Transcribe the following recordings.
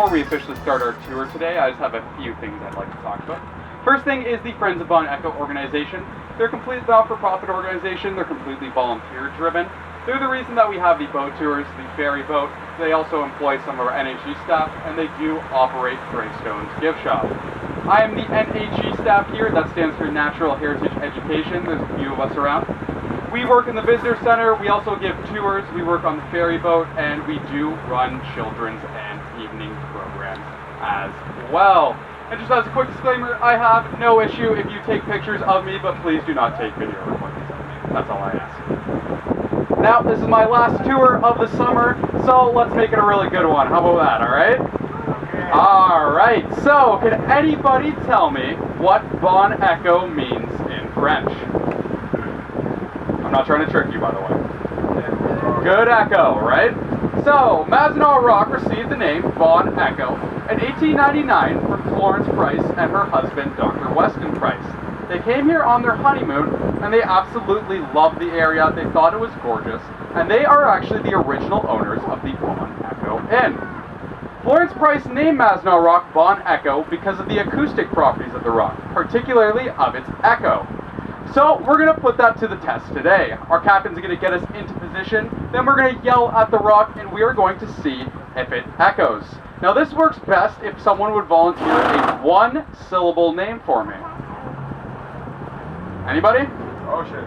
before we officially start our tour today, I just have a few things I'd like to talk about. First thing is the Friends of Bon Echo organization. They're a completely not-for-profit organization. They're completely volunteer-driven. They're the reason that we have the boat tours, the ferry boat. They also employ some of our NHE staff, and they do operate Greystone's Gift Shop. I am the NHE staff here. That stands for Natural Heritage Education. There's a few of us around. We work in the visitor center. We also give tours. We work on the ferry boat, and we do run children's and evening programs as well. And just as a quick disclaimer, I have no issue if you take pictures of me, but please do not take video recordings of me. That's all I ask. Now, this is my last tour of the summer, so let's make it a really good one. How about that, alright? Okay. Alright, so can anybody tell me what Bon Echo means in French? I'm not trying to trick you, by the way. Good echo, right? So, Madoc Rock received the name Bon Echo in 1899 from Florence Price and her husband, Dr. Weston Price. They came here on their honeymoon, and they absolutely loved the area. They thought it was gorgeous, and they are actually the original owners of the Bon Echo Inn. Florence Price named Madoc Rock Bon Echo because of the acoustic properties of the rock, particularly of its echo. So we're going to put that to the test today. Our captain's going to get us into position, then we're going to yell at the rock, and we are going to see if it echoes. Now this works best if someone would volunteer a one-syllable name for me. Anybody? Ocean.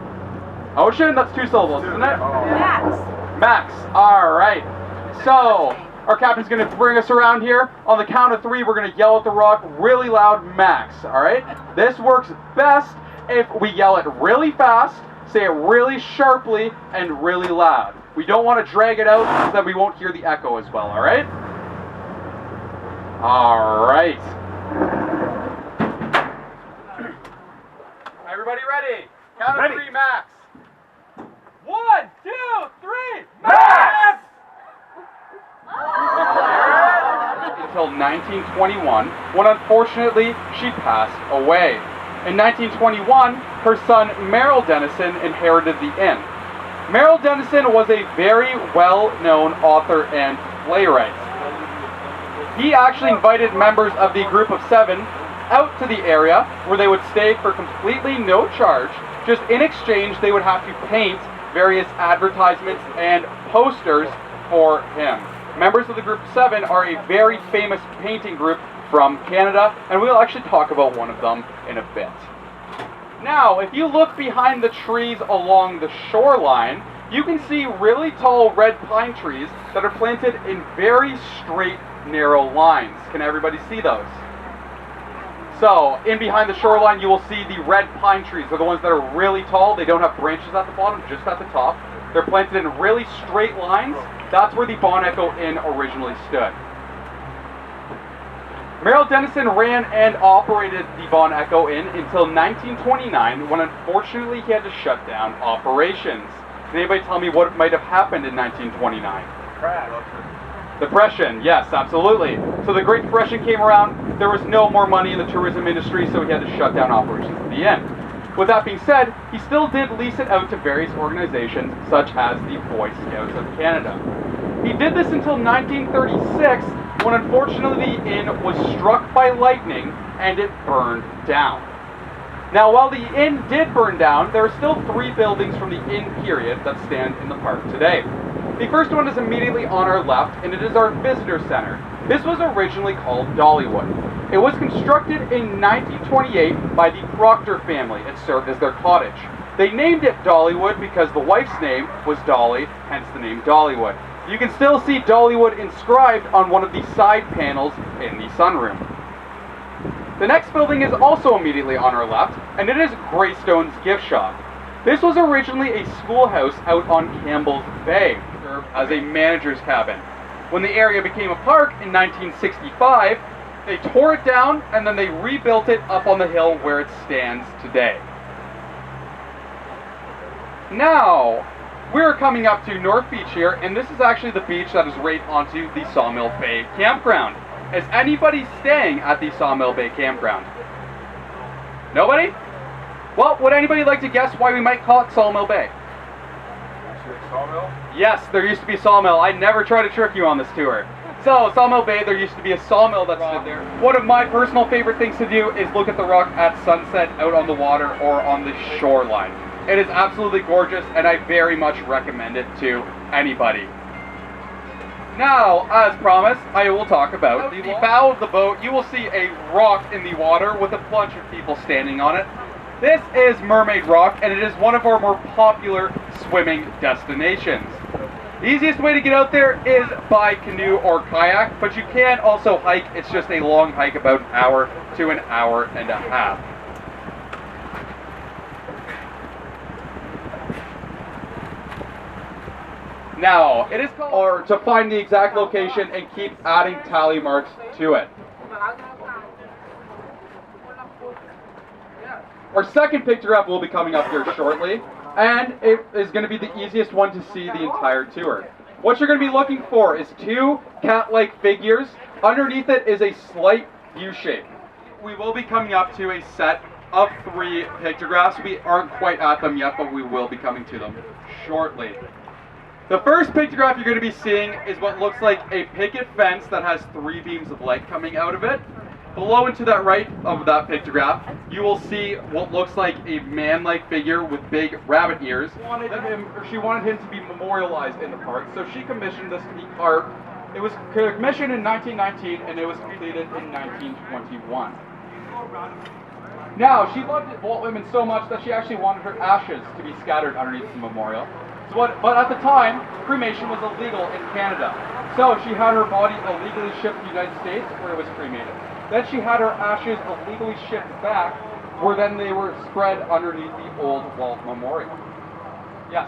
Ocean? That's two syllables, isn't it? Max. Max. Alright. So, our captain's going to bring us around here. On the count of 3, we're going to yell at the rock really loud, Max. Alright? This works best if we yell it really fast, say it really sharply, and really loud. We don't want to drag it out because then we won't hear the echo as well, alright? Alright. Everybody ready? Count of 3, Max. 1, 2, 3, Max! Until 1921, when unfortunately she passed away. In 1921, her son Merrill Dennison inherited the inn. Merrill Dennison was a very well-known author and playwright. He actually invited members of the group of 7 out to the area where they would stay for completely no charge. Just in exchange, they would have to paint various advertisements and posters for him. Members of the group of 7 are a very famous painting group from Canada, and we'll actually talk about one of them in a bit. Now, if you look behind the trees along the shoreline, you can see really tall red pine trees that are planted in very straight, narrow lines. Can everybody see those? So, in behind the shoreline, you will see the red pine trees. They're the ones that are really tall. They don't have branches at the bottom, just at the top. They're planted in really straight lines. That's where the Bon Echo Inn originally stood. Merrill Dennison ran and operated the Bon Echo Inn until 1929, when unfortunately he had to shut down operations. Can anybody tell me what might have happened in 1929? Crash. Depression, yes, absolutely. So the Great Depression came around, there was no more money in the tourism industry, so he had to shut down operations at the inn. With that being said, he still did lease it out to various organizations, such as the Boy Scouts of Canada. He did this until 1936, when unfortunately the inn was struck by lightning and it burned down. Now, while the inn did burn down, there are still 3 buildings from the inn period that stand in the park today. The first one is immediately on our left, and it is our visitor center. This was originally called Dollywood. It was constructed in 1928 by the Proctor family. It served as their cottage. They named it Dollywood because the wife's name was Dolly, hence the name Dollywood. You can still see Dollywood inscribed on one of the side panels in the sunroom. The next building is also immediately on our left, and it is Greystone's Gift Shop. This was originally a schoolhouse out on Campbell's Bay, served as a manager's cabin. When the area became a park in 1965, they tore it down and then they rebuilt it up on the hill where it stands today. Now, we're coming up to North Beach here, and this is actually the beach that is right onto the Sawmill Bay Campground. Is anybody staying at the Sawmill Bay Campground? Nobody? Well, would anybody like to guess why we might call it Sawmill Bay? Sawmill? Yes, there used to be a sawmill. I never try to trick you on this tour. So, Sawmill Bay, there used to be a sawmill that stood there. One of my personal favorite things to do is look at the rock at sunset out on the water or on the shoreline. It is absolutely gorgeous, and I very much recommend it to anybody. Now, as promised, I will talk about the bow of the boat. You will see a rock in the water with a bunch of people standing on it. This is Mermaid Rock, and it is one of our more popular swimming destinations. The easiest way to get out there is by canoe or kayak, but you can also hike. It's just a long hike, about an hour to an hour and a half. Now, it is called, or to find the exact location and keep adding tally marks to it. Our second picture up will be coming up here shortly, and it is going to be the easiest one to see the entire tour. What you're going to be looking for is two cat-like figures. Underneath it is a slight U shape. We will be coming up to a set of 3 pictographs. We aren't quite at them yet, but we will be coming to them shortly. The first pictograph you're going to be seeing is what looks like a picket fence that has 3 beams of light coming out of it. Below and to that right of that pictograph, you will see what looks like a man-like figure with big rabbit ears. She wanted him to be memorialized in the park, so she commissioned this to be carved. It was commissioned in 1919 and it was completed in 1921. Now, she loved Walt Whitman so much that she actually wanted her ashes to be scattered underneath the memorial. But at the time, cremation was illegal in Canada. So she had her body illegally shipped to the United States where it was cremated. Then she had her ashes illegally shipped back, where then they were spread underneath the old Walt Memorial. Yes?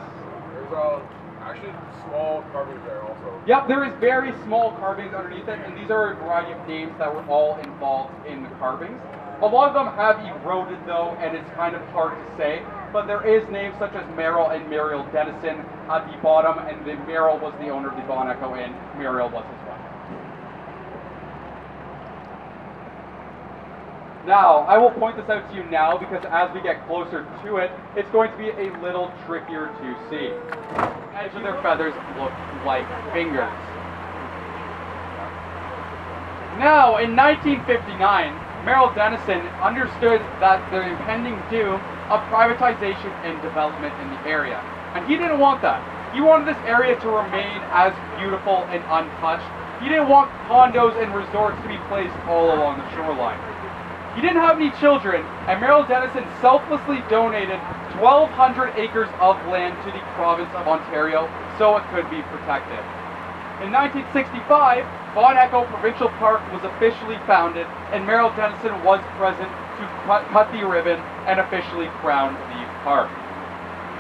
There's actually small carvings there also. Yep, there is very small carvings underneath it, and these are a variety of names that were all involved in the carvings. A lot of them have eroded though, and it's kind of hard to say, but there is names such as Merrill and Muriel Dennison at the bottom, and the Merrill was the owner of the Bon Echo Inn, Muriel was his wife. Now, I will point this out to you now because as we get closer to it, it's going to be a little trickier to see. The edge of their feathers look like fingers. Now, in 1959, Merrill Dennison understood that the impending doom of privatization and development in the area. And he didn't want that. He wanted this area to remain as beautiful and untouched. He didn't want condos and resorts to be placed all along the shoreline. He didn't have any children, and Merrill Dennison selflessly donated 1,200 acres of land to the province of Ontario so it could be protected. In 1965, Bon Echo Provincial Park was officially founded, and Merrill Dennison was present to cut the ribbon and officially crown the park.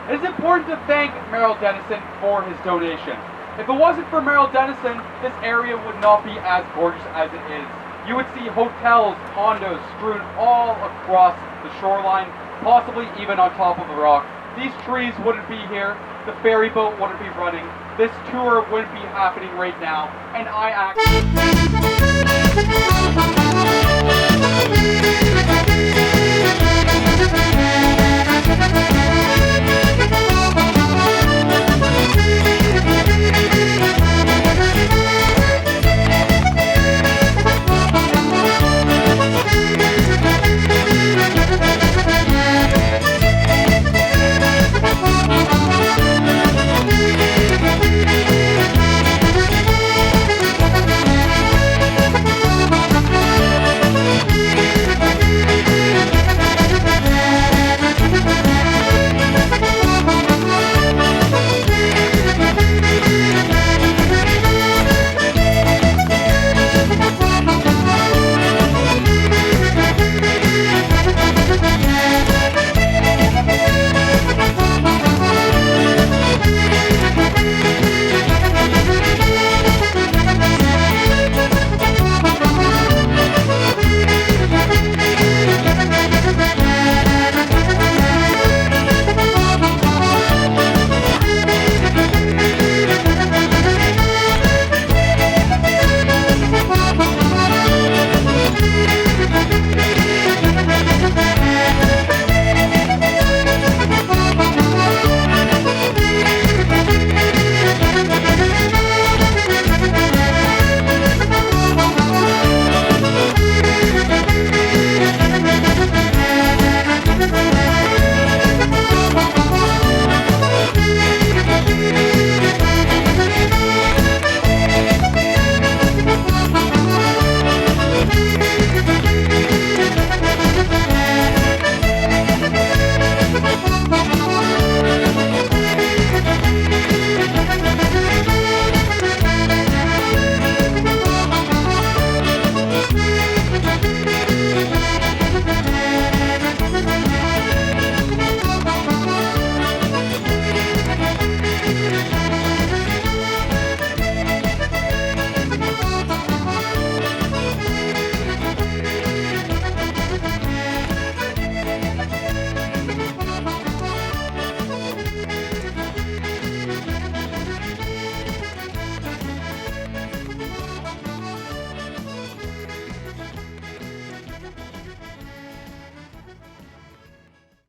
It is important to thank Merrill Dennison for his donation. If it wasn't for Merrill Dennison, this area would not be as gorgeous as it is. You would see hotels, condos strewn all across the shoreline, possibly even on top of the rock. These trees wouldn't be here, the ferry boat wouldn't be running, this tour wouldn't be happening right now, and I actually...